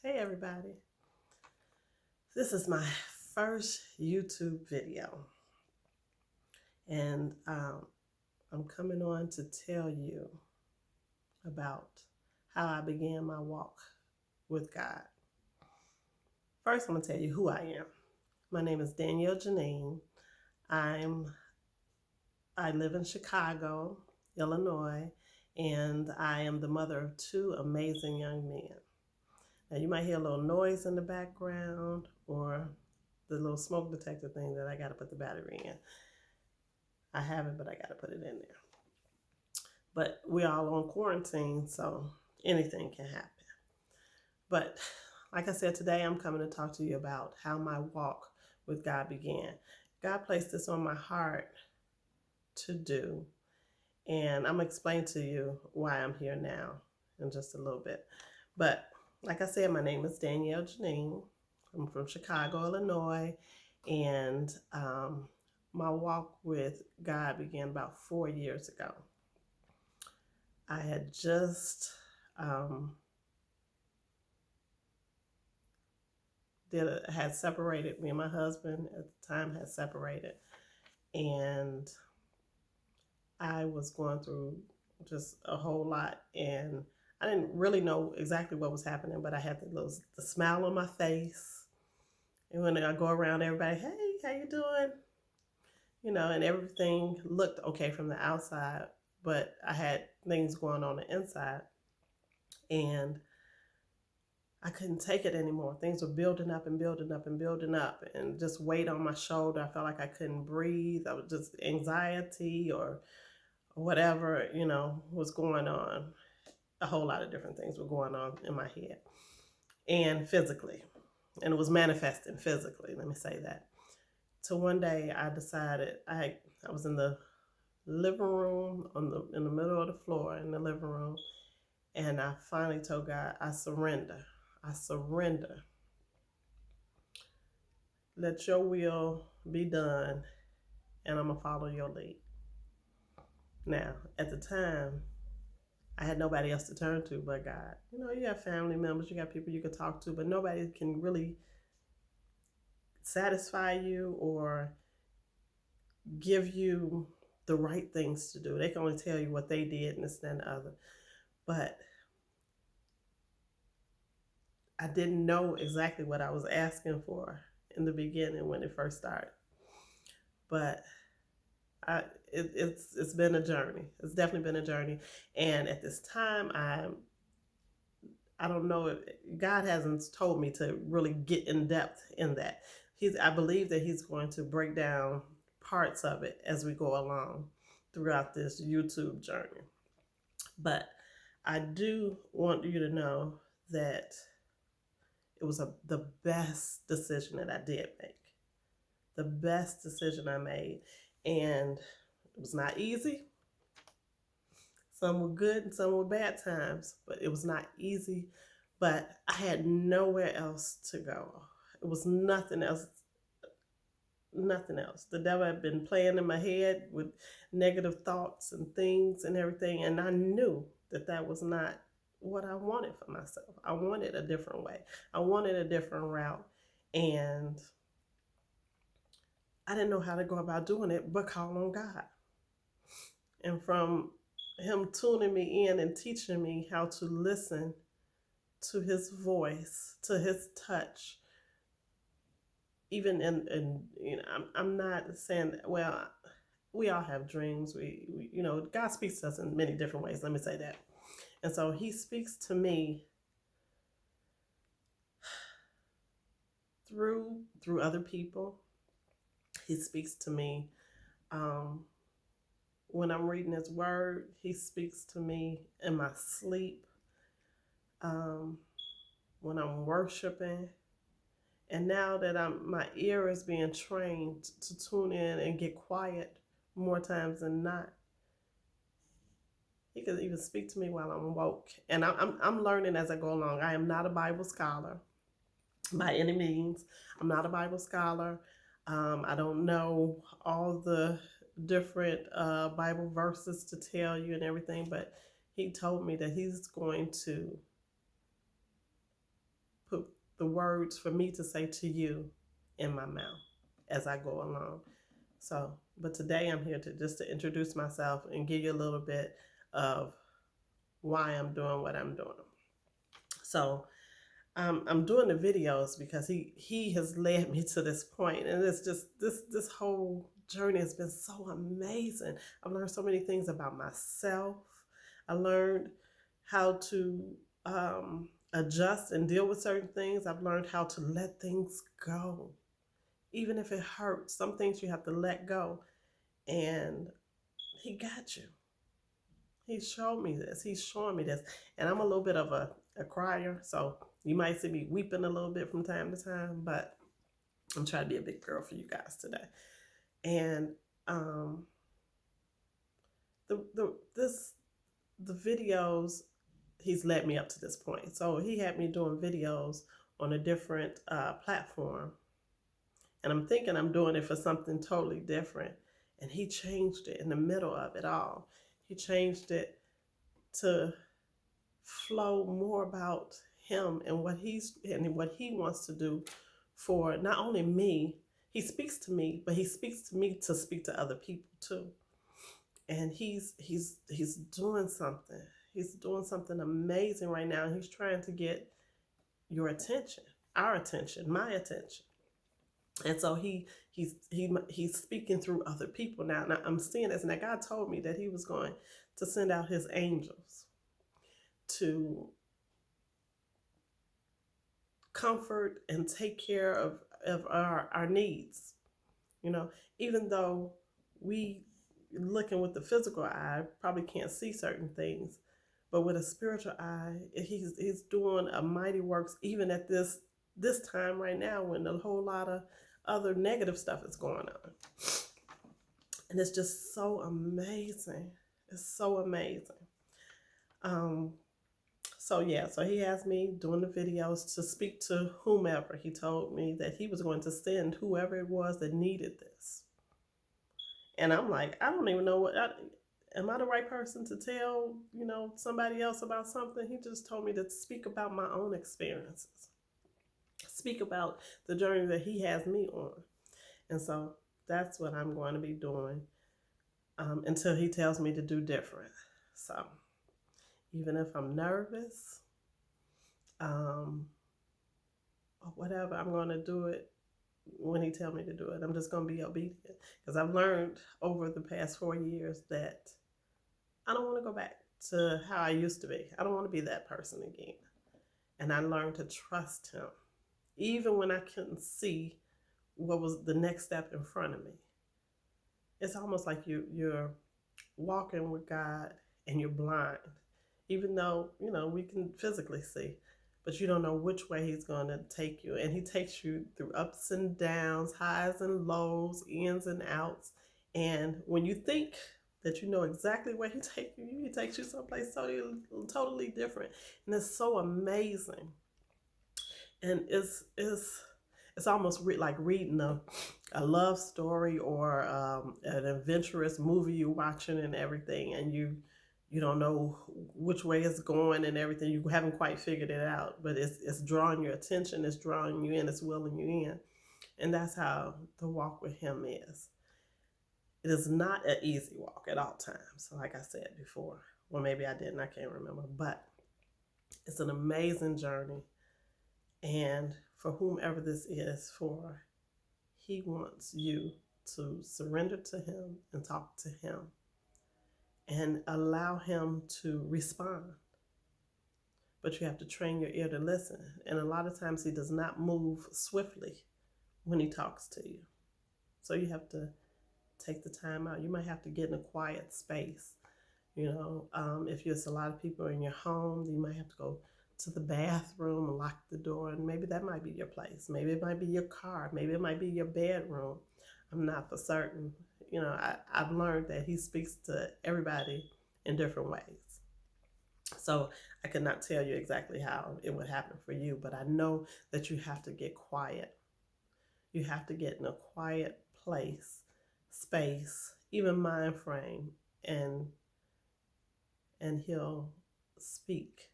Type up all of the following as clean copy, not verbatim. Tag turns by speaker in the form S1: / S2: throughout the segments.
S1: Hey everybody, this is my first YouTube video, and I'm coming on to tell you about how I began my walk with God. First, I'm going to tell you who I am. My name is Danielle Janine. I'm I live in Chicago, Illinois, and I am the mother of two amazing young men. Now, you might hear a little noise in the background or the little smoke detector thing that I got to put the battery in. I have it, but I got to put it in there. But we're all on quarantine, so anything can happen. But like I said, today I'm coming to talk to you about how my walk with God began. God placed this on my heart to do, and I'm going to explain to you why I'm here now in just a little bit. But like I said, my name is Danielle Janine. I'm from Chicago, Illinois, and my walk with God began about 4 years ago. I had just had separated. Me and my husband at the time had separated, and I was going through just a whole lot, and I didn't really know exactly what was happening, but I had the smile on my face, and when I go around everybody, hey, how you doing? And everything looked okay from the outside, but I had things going on the inside, and I couldn't take it anymore. Things were building up and building up and building up, and just weight on my shoulder. I felt like I couldn't breathe. I was just anxiety or whatever, was going on. A whole lot of different things were going on in my head and physically, and it was manifesting physically. Let me say that. So one day I decided I was in the living room in the middle of the floor in the living room, and I finally told God, I surrender. I surrender. Let your will be done, and I'm going to follow your lead. Now, at the time, I had nobody else to turn to but God. You have family members, you got people you can talk to, but nobody can really satisfy you or give you the right things to do. They can only tell you what they did and this and the other. But I didn't know exactly what I was asking for in the beginning when it first started. But it's been a journey. It's definitely been a journey. And at this time, I don't know if God hasn't told me to really get in depth in that. I believe that He's going to break down parts of it as we go along throughout this YouTube journey. But I do want you to know that it was the best decision that I did make. The best decision I made. And it was not easy. Some were good and some were bad times, but it was not easy. But I had nowhere else to go. It was nothing else. Nothing else. The devil had been playing in my head with negative thoughts and things and everything. And I knew that was not what I wanted for myself. I wanted a different way. I wanted a different route. And I didn't know how to go about doing it but call on God. And from Him tuning me in and teaching me how to listen to His voice, to His touch, even I'm not saying, well, we all have dreams. We God speaks to us in many different ways. Let me say that. And so He speaks to me through other people. He speaks to me when I'm reading His Word. He speaks to me in my sleep, when I'm worshiping. And now that my ear is being trained to tune in and get quiet more times than not, He can even speak to me while I'm woke. And I'm learning as I go along. I am not a Bible scholar by any means. I'm not a Bible scholar. I don't know all the different Bible verses to tell you and everything, but He told me that He's going to put the words for me to say to you in my mouth as I go along. So, but today I'm here to introduce myself and give you a little bit of why I'm doing what I'm doing. So, I'm doing the videos because he has led me to this point, and it's just this whole journey has been so amazing. I've learned so many things about myself. I learned how to adjust and deal with certain things. I've learned how to let things go, even if it hurts. Some things you have to let go, and he got you. He showed me this. He's showing me this, and I'm a little bit of a crier, so you might see me weeping a little bit from time to time, but I'm trying to be a big girl for you guys today. And the videos, he's led me up to this point. So he had me doing videos on a different platform, and I'm thinking I'm doing it for something totally different, and he changed it in the middle of it all. He changed it to flow more about him and what he wants to do for not only me. He speaks to me, but he speaks to me to speak to other people too. And he's doing something. He's doing something amazing right now. He's trying to get your attention, our attention, my attention. And so he's speaking through other people now. Now I'm seeing this. Now God told me that he was going to send out his angels to comfort and take care of our needs. You know, even though we looking with the physical eye probably can't see certain things, but with a spiritual eye, he's doing a mighty works even at this time right now when a whole lot of other negative stuff is going on. And it's just so amazing. It's so amazing. So he asked me doing the videos to speak to whomever. He told me that he was going to send whoever it was that needed this. And I'm like, I don't even know am I the right person to tell, somebody else about something? He just told me to speak about my own experiences. Speak about the journey that he has me on. And so that's what I'm going to be doing until he tells me to do different. So even if I'm nervous, or whatever, I'm going to do it when he tells me to do it. I'm just going to be obedient, because I've learned over the past 4 years that I don't want to go back to how I used to be. I don't want to be that person again. And I learned to trust him, even when I couldn't see what was the next step in front of me. It's almost like you're walking with God and you're blind, even though, we can physically see, but you don't know which way he's going to take you. And he takes you through ups and downs, highs and lows, ins and outs. And when you think that you know exactly where he takes you someplace totally different. And it's so amazing. And it's almost like reading a love story or an adventurous movie you're watching and everything, and you don't know which way it's going and everything. You haven't quite figured it out, but it's drawing your attention, it's drawing you in, it's willing you in. And that's how the walk with him is. It is not an easy walk at all times, like I said before. Well, maybe I didn't, I can't remember. But it's an amazing journey. And for whomever this is for, he wants you to surrender to him and talk to him and allow him to respond. But you have to train your ear to listen. And a lot of times he does not move swiftly when he talks to you. So you have to take the time out. You might have to get in a quiet space. If there's a lot of people in your home, you might have to go to the bathroom and lock the door, and maybe that might be your place. Maybe it might be your car. Maybe it might be your bedroom. I'm not for certain. I've learned that he speaks to everybody in different ways. So I could not tell you exactly how it would happen for you, but I know that you have to get quiet. You have to get in a quiet place, space, even mind frame, and he'll speak.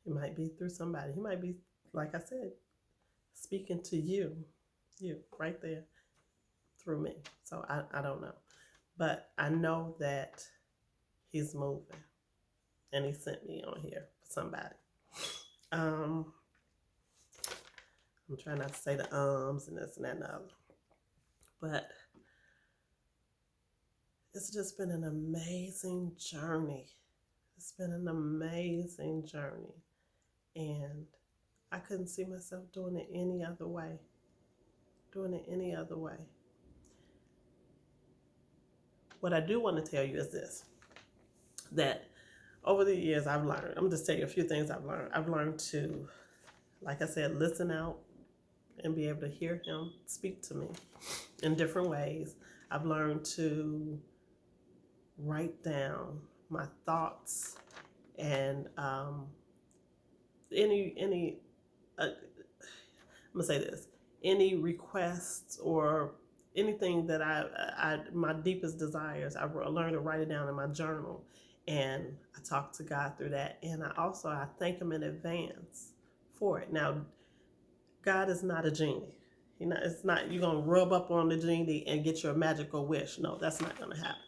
S1: It might be through somebody. He might be, like I said, speaking to you right there through me. So I don't know. But I know that he's moving and he sent me on here for somebody. I'm trying not to say the and this and that and the other. But it's just been an amazing journey. It's been an amazing journey. And I couldn't see myself doing it any other way. What I do want to tell you is this, that over the years I've learned, I'm just telling you a few things I've learned. I've learned to, like I said, listen out and be able to hear him speak to me in different ways. I've learned to write down my thoughts and I'm gonna say this, any requests or anything that I my deepest desires, I learned to write it down in my journal, and I talk to God through that, and I thank him in advance for it. Now, God is not a genie. It's not you're gonna rub up on the genie and get your magical wish. No, that's not gonna happen.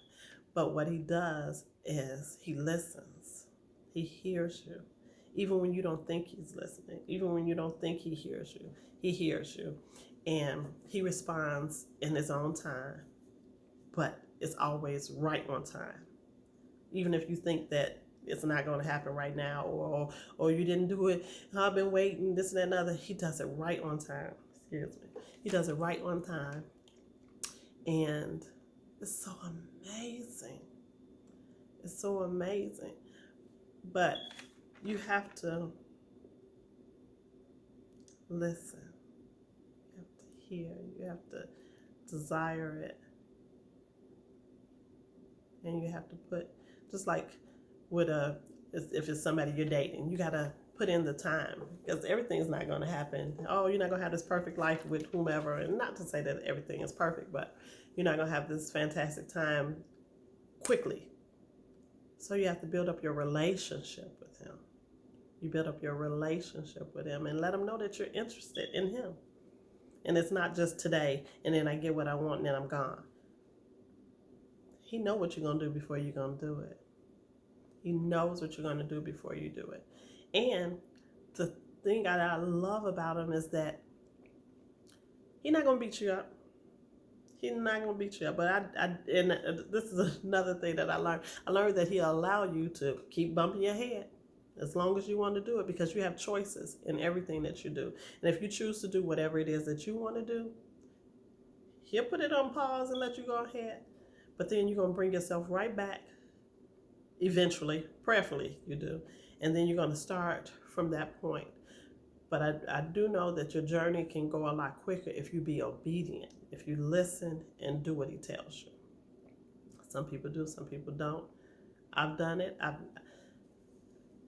S1: But what he does is he listens. He hears you. Even when you don't think he's listening, even when you don't think he hears you, he hears you. And he responds in his own time, but it's always right on time. Even if you think that it's not going to happen right now, or you didn't do it, I've been waiting, this and that and other, he does it right on time. Excuse me. He does it right on time. And it's so amazing. It's so amazing. But you have to listen. You have to hear. You have to desire it. And you have to put, just like if it's somebody you're dating, you got to put in the time, because everything's not going to happen. Oh, you're not going to have this perfect life with whomever. And not to say that everything is perfect, but you're not going to have this fantastic time quickly. So you have to build up your relationship with him. You build up your relationship with him and let him know that you're interested in him. And it's not just today and then I get what I want and then I'm gone. He knows what you're going to do before you're going to do it. He knows what you're going to do before you do it. And the thing I love about him is that he's not going to beat you up. He's not going to beat you up. But this is another thing that I learned. I learned that he'll allow you to keep bumping your head as long as you want to do it, because you have choices in everything that you do. And if you choose to do whatever it is that you want to do, he'll put it on pause and let you go ahead. But then you're going to bring yourself right back eventually, prayerfully you do. And then you're going to start from that point. But I do know that your journey can go a lot quicker if you be obedient, if you listen and do what he tells you. Some people do, some people don't. I've done it.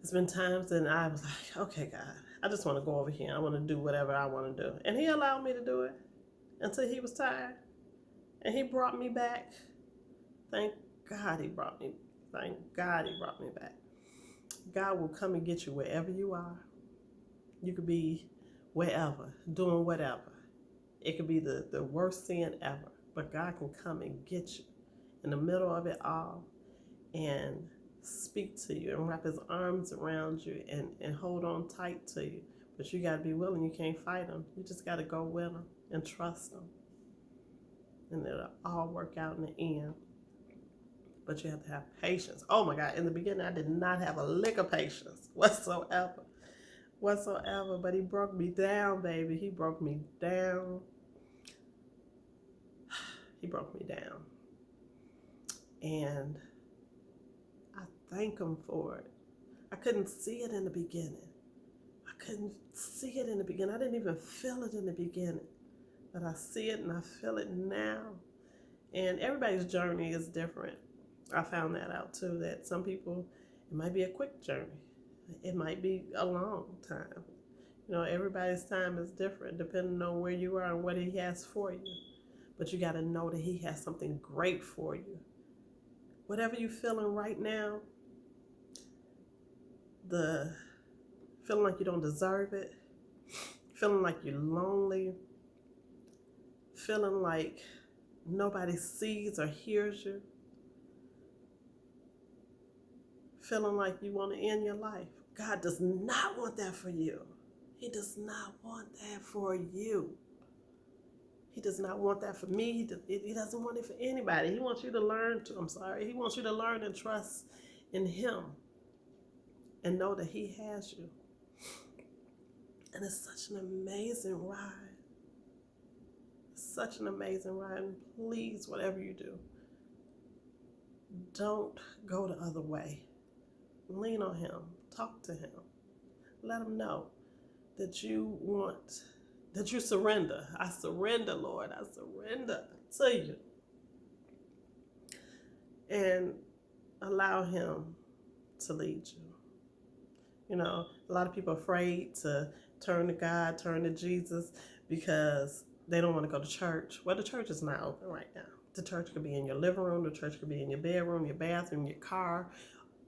S1: There's been times and I was like, okay, God, I just want to go over here. I want to do whatever I want to do. And he allowed me to do it until he was tired. And he brought me back. Thank God he brought me back. God will come and get you wherever you are. You could be wherever, doing whatever. It could be the worst sin ever. But God can come and get you in the middle of it all and speak to you and wrap his arms around you and hold on tight to you. But you got to be willing. You can't fight him. You just got to go with him and trust him. And it'll all work out in the end. But you have to have patience. Oh my God, in the beginning I did not have a lick of patience whatsoever. But he broke me down, baby. He broke me down. He broke me down. And I thank him for it. I couldn't see it in the beginning. I didn't even feel it in the beginning. But I see it and I feel it now. And everybody's journey is different. I found that out too, that some people, it might be a quick journey. It might be a long time. You know, everybody's time is different depending on where you are and what he has for you. But you got to know that he has something great for you. Whatever you're feeling right now, the feeling like you don't deserve it, feeling like you're lonely, feeling like nobody sees or hears you, feeling like you want to end your life. God does not want that for you. He does not want that for you. He does not want that for me. He doesn't want it for anybody. He wants you to learn to, he wants you to learn and trust in him and know that he has you. And it's such an amazing ride. Such an amazing ride. And please, whatever you do, don't go the other way. Lean on him. Talk to him. Let him know that you surrender. I surrender, Lord. I surrender to you. And allow him to lead you. You know, a lot of people are afraid to turn to God, turn to Jesus, because they don't want to go to church. Well, the church is not open right now. The church could be in your living room. The church could be in your bedroom, your bathroom, your car,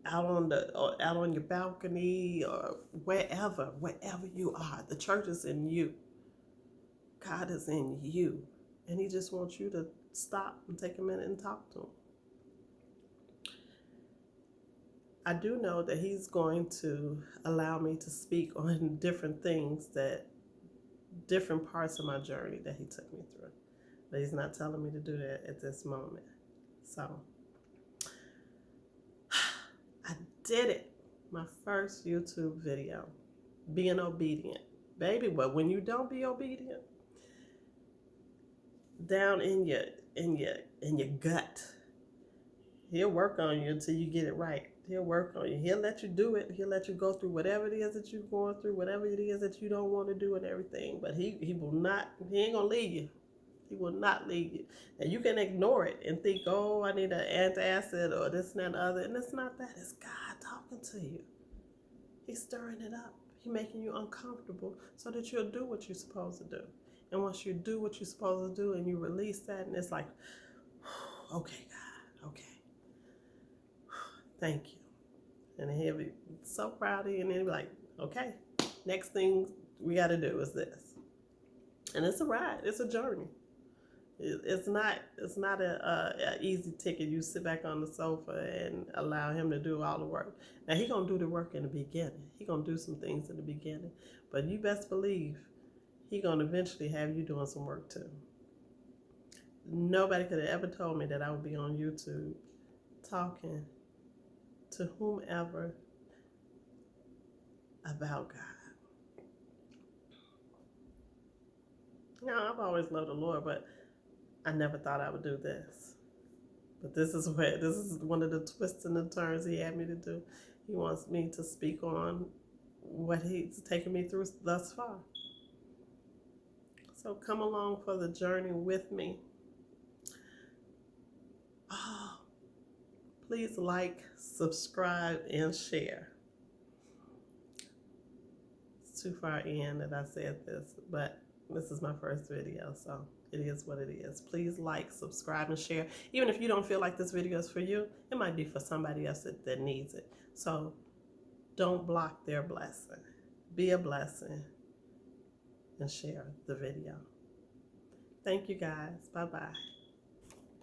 S1: out on your balcony, or wherever you are. The church is in you. God is in you, and he just wants you to stop and take a minute and talk to him. I do know that he's going to allow me to speak on different things, different parts of my journey that he took me through. But he's not telling me to do that at this moment. So, I did it. My first YouTube video. Being obedient. Baby, but when you don't be obedient, down in your gut, he'll work on you until you get it right. He'll work on you. He'll let you do it. He'll let you go through whatever it is that you're going through, whatever it is that you don't want to do and everything. But he ain't going to leave you. He will not leave you. And you can ignore it and think, oh, I need an antacid or this and that and other. And it's not that. It's God talking to you. He's stirring it up. He's making you uncomfortable so that you'll do what you're supposed to do. And once you do what you're supposed to do and you release that, and it's like, okay, God, okay. Thank you. And he'll be so proud of you, and he'll be like, okay, next thing we got to do is this. And it's a ride. It's a journey. It's not a easy ticket. You sit back on the sofa and allow him to do all the work. Now, he's going to do the work in the beginning. He's going to do some things in the beginning. But you best believe he's going to eventually have you doing some work too. Nobody could have ever told me that I would be on YouTube talking to whomever about God. Now, I've always loved the Lord, but I never thought I would do this. But this is one of the twists and the turns he had me to do. He wants me to speak on what he's taken me through thus far. So come along for the journey with me. Oh, please like, subscribe, and share. It's too far in that I said this, but this is my first video, so it is what it is. Please like, subscribe, and share. Even if you don't feel like this video is for you, it might be for somebody else that needs it. So don't block their blessing. Be a blessing and share the video. Thank you guys. Bye-bye.